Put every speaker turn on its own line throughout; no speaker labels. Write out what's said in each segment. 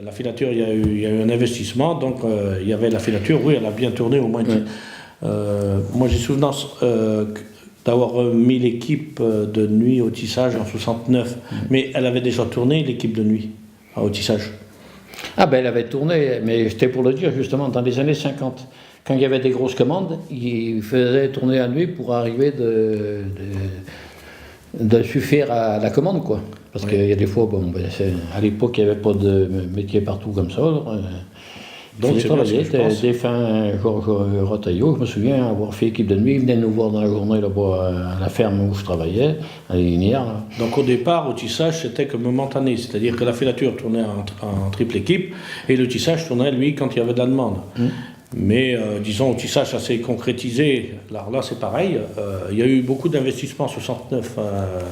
La filature, il y a eu un investissement, donc il y avait la filature, oui, elle a bien tourné au moins. Moi, j'ai souvenance d'avoir mis l'équipe de nuit au tissage en 69, mais elle avait déjà tourné, l'équipe de nuit, au tissage.
Ah ben elle avait tourné, mais c'était pour le dire justement, dans les années 50. Quand il y avait des grosses commandes, il faisait tourner la nuit pour arriver de suffire à la commande, quoi. Parce qu'il y a des fois, bon, ben, à l'époque, il n'y avait pas de métier partout comme ça. Donc j'ai travaillé, des fins Georges Rotaillot, je me souviens avoir fait équipe de nuit, il venait nous voir dans la journée là-bas à la ferme où je travaillais, à l'Inière.
Donc au départ, au tissage, c'était que momentané, c'est-à-dire que la filature tournait en triple équipe et le tissage tournait, lui, quand il y avait de la demande. Mais disons, au tissage, ça s'est concrétisé. Alors là, c'est pareil. Il y a eu beaucoup d'investissements en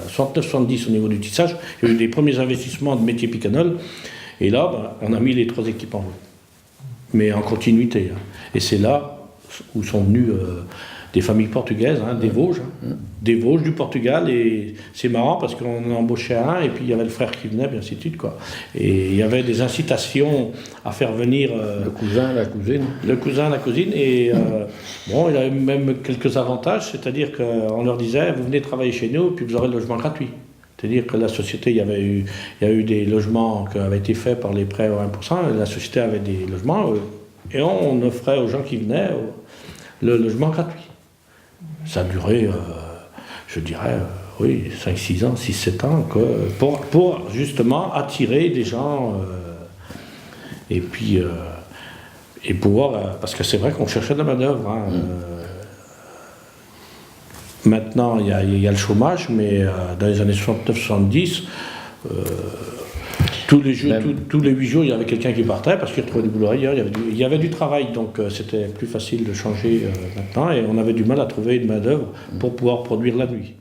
69-70 au niveau du tissage. Il y a eu des premiers investissements de métier Picanol. Et là, on a mis les 3 équipes en route. Mais en continuité. Et c'est là où sont venues des familles portugaises, des Vosges. Des Vosges, du Portugal. Et c'est marrant parce qu'on en embauchait un, et puis il y avait le frère qui venait, puis ainsi de suite, quoi. Et il y avait des incitations à faire venir...
le cousin, la cousine.
Le cousin, la cousine. Et bon, il y avait même quelques avantages, c'est-à-dire qu'on leur disait, vous venez travailler chez nous, puis vous aurez le logement gratuit. C'est-à-dire que la société, il y a eu des logements qui avaient été faits par les prêts au 1%, et la société avait des logements, et on offrait aux gens qui venaient le logement gratuit. Ça a duré, je dirais, oui, 5-6 ans, 6-7 ans, pour justement attirer des gens, et puis, et pouvoir, parce que c'est vrai qu'on cherchait de la main-d'œuvre. Maintenant, il y a le chômage, mais dans les années 69-70, tous les 8 jours, il y avait quelqu'un qui partait parce qu'il retrouvait du boulot ailleurs. Il y avait du travail, donc c'était plus facile de changer maintenant, et on avait du mal à trouver une main-d'œuvre pour pouvoir produire la nuit.